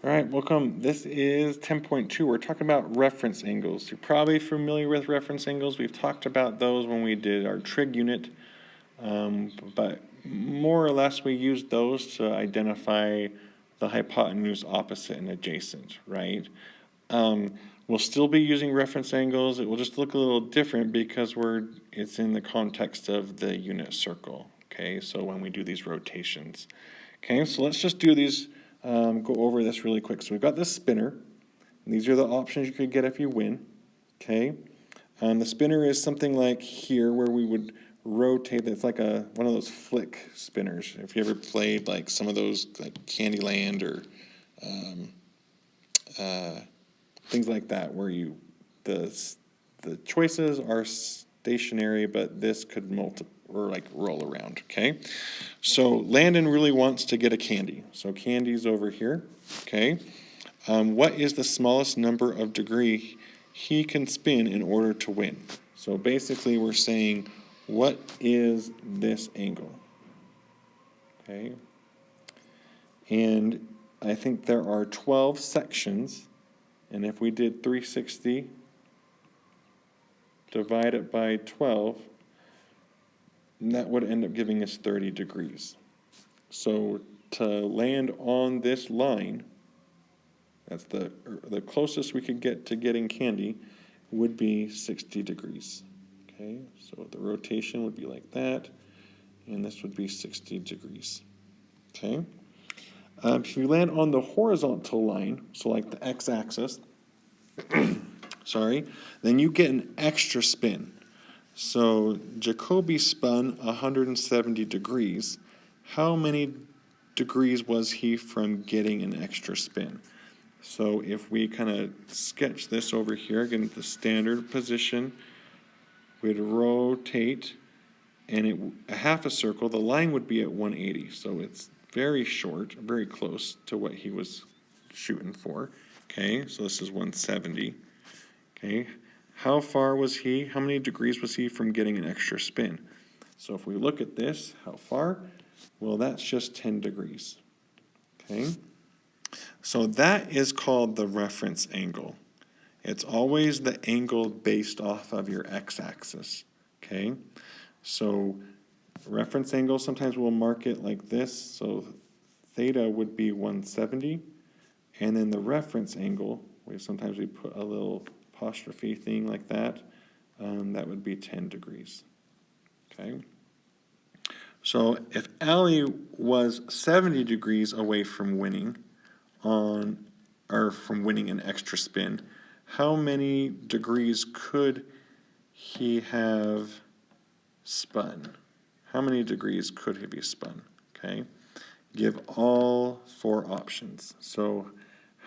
All right, welcome. This is 10.2. We're talking about reference angles. You're probably familiar with reference angles. We've talked about those when we did our trig unit, but more or less we used those to identify the hypotenuse, opposite, and adjacent, right? We'll still be using reference angles. It will just look a little different because it's in the context of the unit circle, okay? So when we do these rotations. Okay, so let's just do these. Go over this really quick. So we've got this spinner. And these are the options you could get if you win. Okay. The spinner is something like here where we would rotate. It's like one of those flick spinners. If you ever played like some of those like Candyland or things like that, where the choices are stationary, but this could roll around. Okay, so Landon really wants to get a candy. So candy's over here. Okay, what is the smallest number of degree he can spin in order to win? So basically, we're saying, what is this angle? Okay, and I think there are 12 sections, and if we did 360 divide it by 12, that would end up giving us 30 degrees. So to land on this line, that's the closest we could get to getting candy, would be 60 degrees. Okay, so the rotation would be like that, and this would be 60 degrees. Okay, if you land on the horizontal line, so like the x-axis, sorry, then you get an extra spin. So Jacoby spun 170 degrees. How many degrees was he from getting an extra spin? So if we kind of sketch this over here, again, the standard position, we'd rotate, and a half a circle, the line would be at 180. So it's very short, very close to what he was shooting for. Okay, so this is 170. Okay, how many degrees was he from getting an extra spin? So if we look at this, how far? Well, that's just 10 degrees. Okay, so that is called the reference angle. It's always the angle based off of your x-axis. Okay, so reference angle, sometimes we'll mark it like this. So theta would be 170, and then the reference angle, sometimes we put a little apostrophe thing like that, that would be 10 degrees. Okay. So if Allie was 70 degrees away from winning from winning an extra spin, how many degrees could he have spun? How many degrees could he be spun? Okay. Give all 4 options. So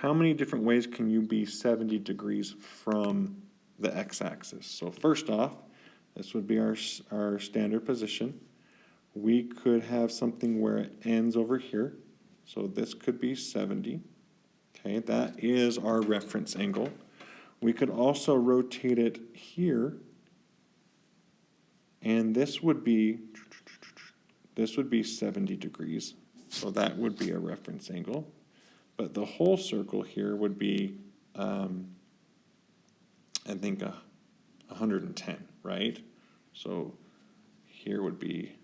how many different ways can you be 70 degrees from the x-axis? So first off, this would be our standard position. We could have something where it ends over here. So this could be 70. Okay, that is our reference angle. We could also rotate it here, and this would be 70 degrees. So that would be a reference angle. But the whole circle here would be, I think, 110, right? So here would be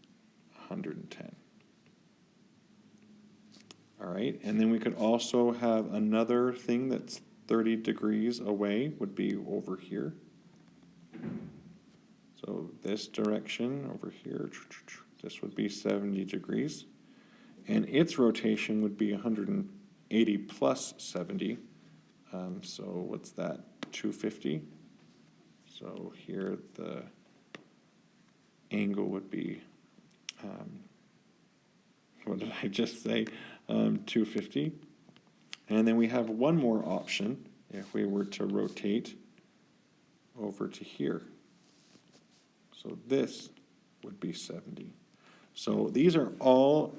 110. All right, and then we could also have another thing that's 30 degrees away would be over here. So this direction over here, this would be 70 degrees. And its rotation would be 180 plus 70. So what's that? 250. So here the angle would be, what did I just say? 250. And then we have one more option if we were to rotate over to here. So this would be 70. So these are all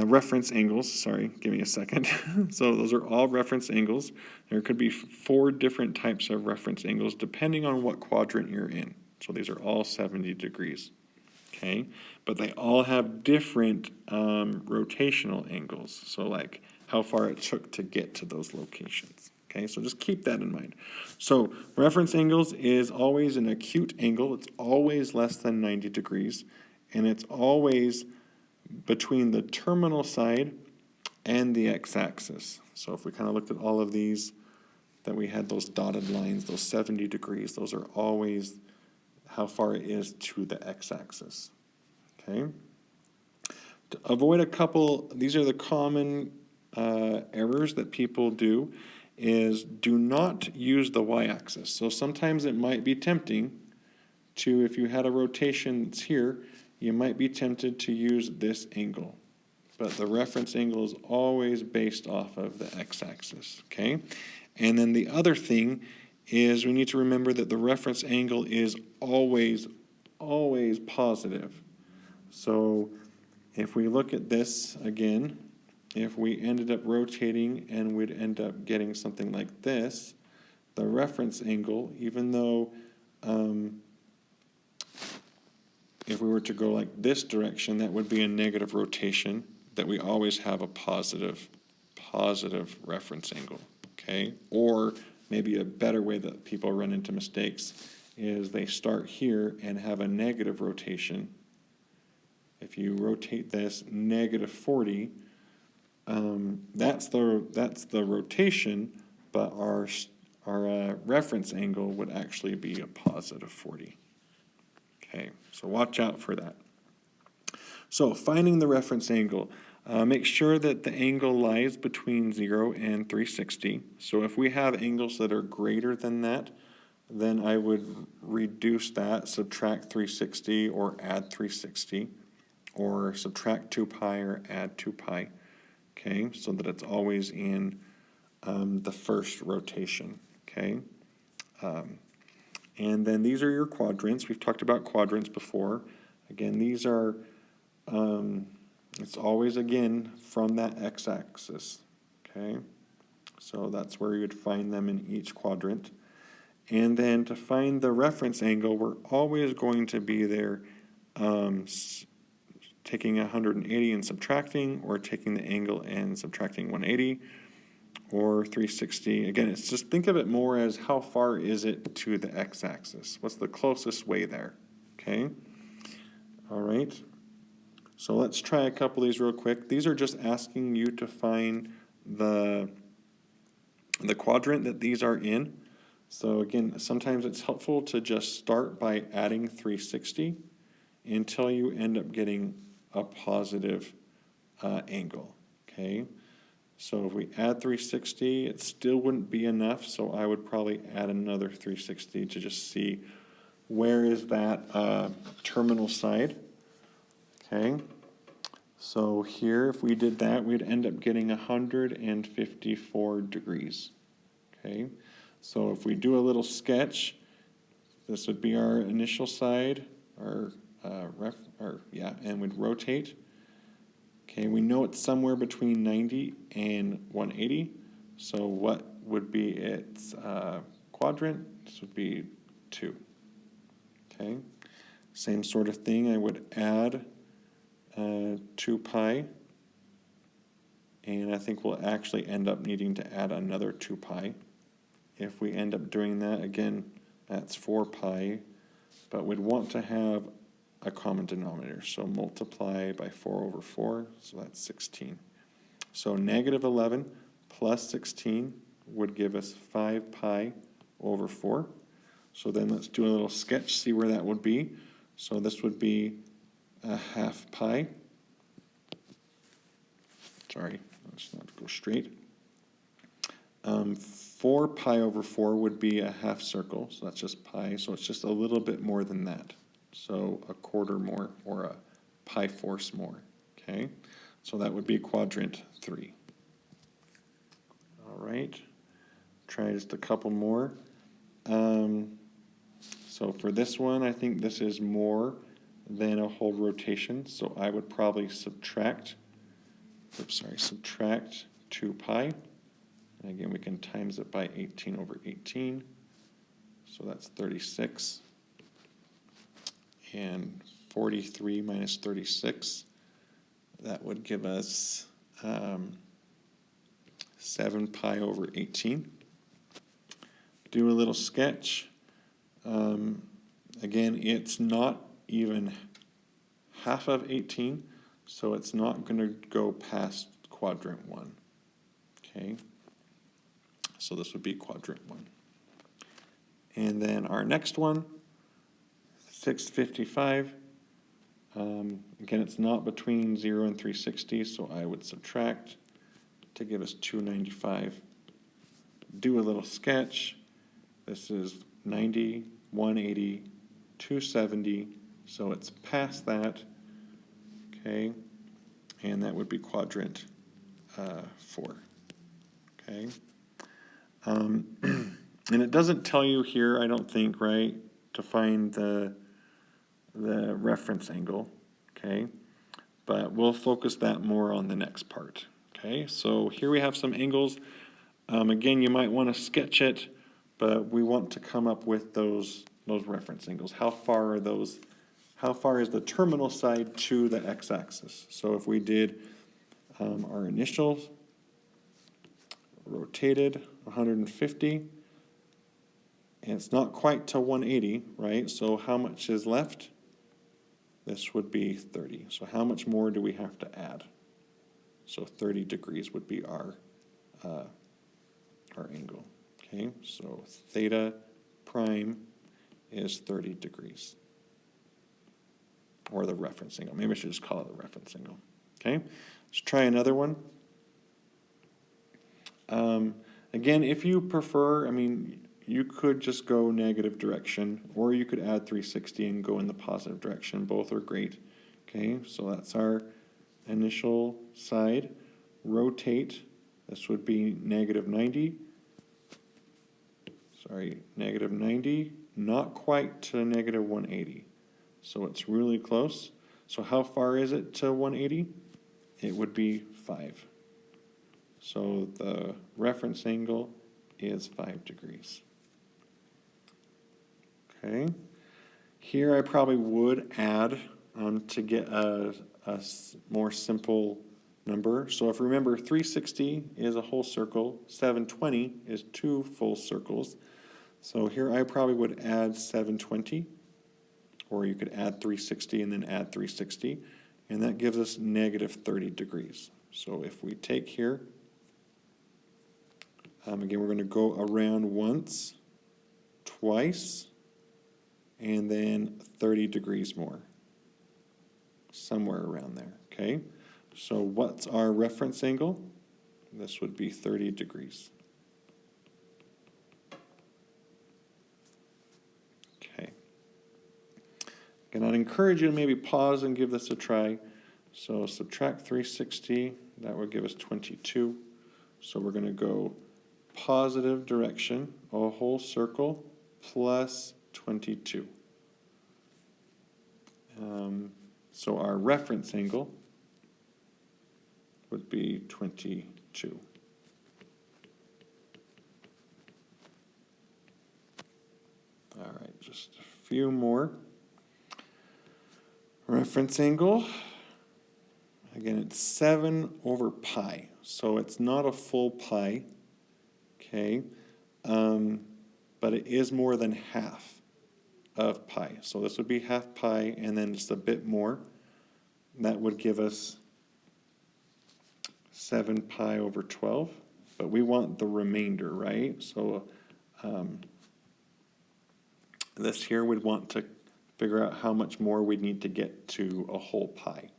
reference angles. Sorry, give me a second. So those are all reference angles. There could be 4 different types of reference angles depending on what quadrant you're in. So these are all 70 degrees. okay? But they all have different rotational angles, so like how far it took to get to those locations, okay? So just keep that in mind. So reference angles is always an acute angle. It's always less than 90 degrees, and it's always between the terminal side and the x-axis. So if we kind of looked at all of these, that we had those dotted lines, those 70 degrees, those are always how far it is to the x-axis, okay? To avoid a couple, these are the common errors that people do, is do not use the y-axis. So sometimes it might be tempting to, if you had a rotation that's here, you might be tempted to use this angle. But the reference angle is always based off of the x-axis, okay? And then the other thing is we need to remember that the reference angle is always positive. So if we look at this again, if we ended up rotating and we'd end up getting something like this, the reference angle, even though if we were to go like this direction, that would be a negative rotation, that we always have a positive reference angle, okay? Or maybe a better way that people run into mistakes is they start here and have a negative rotation. If you rotate this negative 40, that's the rotation, but our reference angle would actually be a positive 40. Okay, so watch out for that. So finding the reference angle, make sure that the angle lies between 0 and 360. So if we have angles that are greater than that, then I would reduce that, subtract 360 or add 360, or subtract 2 pi or add 2 pi, okay, so that it's always in the first rotation, okay. And then these are your quadrants. We've talked about quadrants before. Again, these are, it's always, again, from that x-axis, okay? So that's where you'd find them in each quadrant. And then to find the reference angle, we're always going to be there taking 180 and subtracting, or taking the angle and subtracting 180, or 360. Again, it's just think of it more as how far is it to the x-axis? What's the closest way there? Okay? All right. So let's try a couple of these real quick. These are just asking you to find the quadrant that these are in. So again, sometimes it's helpful to just start by adding 360 until you end up getting a positive angle. Okay? So if we add 360, it still wouldn't be enough, so I would probably add another 360 to just see where is that terminal side. Okay, so here if we did that, we'd end up getting 154 degrees. Okay, so if we do a little sketch, this would be our initial side, and we'd rotate. Okay, we know it's somewhere between 90 and 180, so what would be its quadrant? This would be 2. Okay, same sort of thing, I would add 2 pi, and I think we'll actually end up needing to add another 2 pi. If we end up doing that, again, that's 4 pi, but we'd want to have a common denominator, so multiply by 4 over 4, so that's 16. So negative 11 plus 16 would give us 5 pi over 4. So then let's do a little sketch, see where that would be. So this would be a half pi. Sorry, let's not go straight. 4 pi over 4 would be a half circle, so that's just pi, so it's just a little bit more than that. So a quarter more, or a pi fourths more, okay? So that would be quadrant 3. All right, try just a couple more. So for this one, I think this is more than a whole rotation, so I would probably subtract 2 pi. And again, we can times it by 18 over 18, so that's 36. And 43 minus 36. That would give us 7 pi over 18. Do a little sketch. Again, it's not even half of 18, so it's not going to go past quadrant 1. Okay, so this would be quadrant 1. And then our next one, 655. Again, it's not between 0 and 360, so I would subtract to give us 295. Do a little sketch. This is 90, 180, 270, so it's past that. Okay, and that would be quadrant 4. Okay, and it doesn't tell you here, I don't think, right, to find the reference angle. Okay, but we'll focus that more on the next part. Okay, so here we have some angles. Again, you might want to sketch it, but we want to come up with those reference angles. How far are those? How far is the terminal side to the x-axis? So if we did our initial rotated 150, and it's not quite to 180, right? So how much is left? This would be 30. So how much more do we have to add? So 30 degrees would be our angle. Okay, so theta prime is 30 degrees. Or the reference angle. Maybe I should just call it the reference angle. Okay, let's try another one. Again, if you prefer, I mean, you could just go negative direction, or you could add 360 and go in the positive direction. Both are great. Okay, so that's our initial side. Rotate, this would be negative 90. Sorry, negative 90, not quite to negative 180. So it's really close. So how far is it to 180? It would be 5. So the reference angle is 5 degrees. Okay. Here I probably would add to get a more simple number. So if you remember, 360 is a whole circle, 720 is 2 full circles. So here I probably would add 720, or you could add 360 and then add 360, and that gives us negative 30 degrees. So if we take here, again, we're going to go around once, twice, and then 30 degrees more, somewhere around there, okay? So what's our reference angle? This would be 30 degrees. Okay. Again, I'd encourage you to maybe pause and give this a try. So subtract 360, that would give us 22. So we're going to go positive direction, a whole circle, plus 22. So our reference angle would be 22. All right, just a few more. Reference angle, again, it's 7 over pi. So it's not a full pi, okay? But it is more than half of pi. So this would be half pi and then just a bit more. That would give us 7 pi over 12. But we want the remainder, right? So this here we'd want to figure out how much more we'd need to get to a whole pi.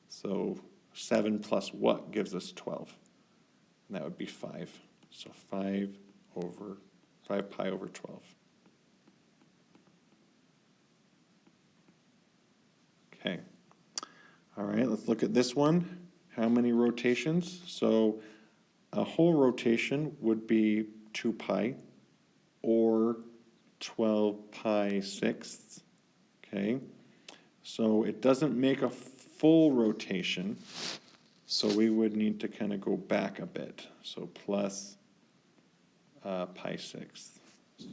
So 7 plus what gives us 12? And that would be 5. So 5 pi over 12. Okay. All right, let's look at this one. How many rotations? So a whole rotation would be 2 pi or 12 pi sixths. Okay. So it doesn't make a full rotation. So we would need to kind of go back a bit. So plus pi sixth.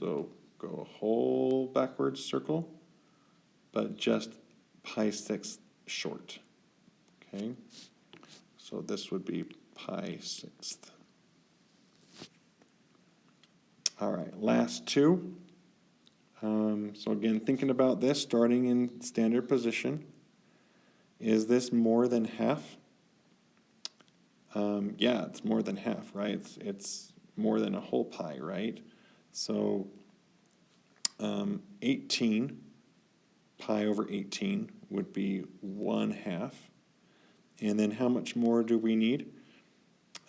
So go a whole backwards circle, but just pi sixth short. Okay, so this would be pi sixth. All right, last two. So again, thinking about this, starting in standard position, is this more than half? Yeah, it's more than half, right? It's more than a whole pi, right? So 18, pi over 18 would be 1/2. And then how much more do we need?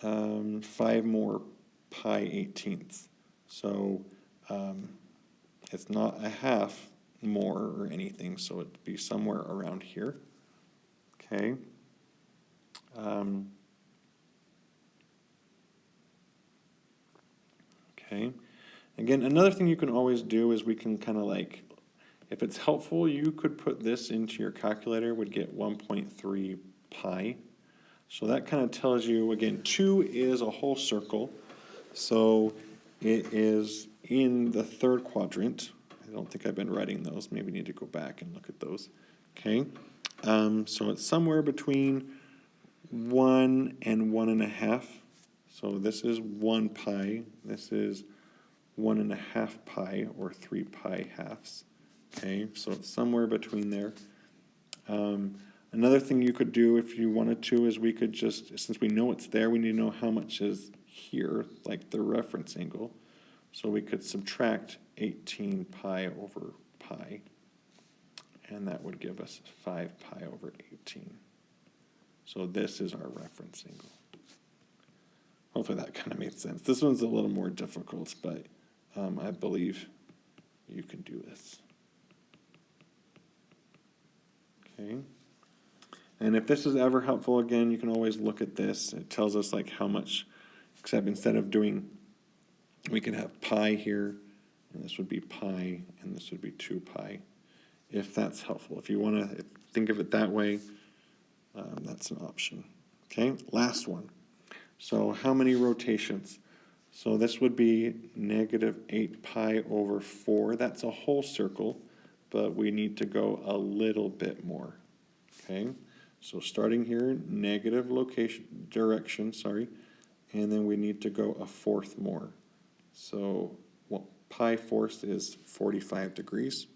5 more pi 18ths. So it's not a half more or anything, so it'd be somewhere around here. Okay. Okay. Again, another thing you can always do is we can kind of like, if it's helpful, you could put this into your calculator, would get 1.3 pi. So that kind of tells you, again, 2 is a whole circle. So it is in the third quadrant. I don't think I've been writing those. Maybe need to go back and look at those. Okay. So it's somewhere between 1 and 1.5. So this is 1 pi. This is 1.5 pi, or 3 pi halves. Okay, so it's somewhere between there. Another thing you could do if you wanted to is we could just, since we know it's there, we need to know how much is here, like the reference angle. So we could subtract 18 pi over pi, and that would give us 5 pi over 18. So this is our reference angle. Hopefully that kind of made sense. This one's a little more difficult, but I believe you can do this. Okay. And if this is ever helpful, again, you can always look at this. It tells us like how much, except instead of doing, we can have pi here, and this would be pi, and this would be 2 pi, if that's helpful. If you want to think of it that way, that's an option. Okay, last one. So how many rotations? So this would be -8 pi over 4. That's a whole circle, but we need to go a little bit more. Okay, so starting here, negative direction, and then we need to go a fourth more. So pi fourth is 45 degrees,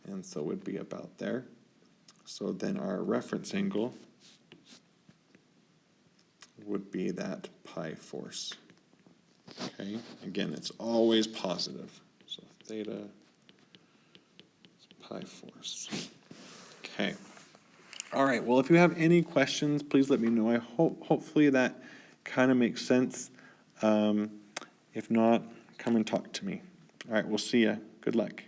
and so it would be about there. So then our reference angle would be that pi force. Okay, again, it's always positive. So theta is pi force. Okay. All right, well, if you have any questions, please let me know. Hopefully that kind of makes sense. If not, come and talk to me. All right, we'll see ya. Good luck.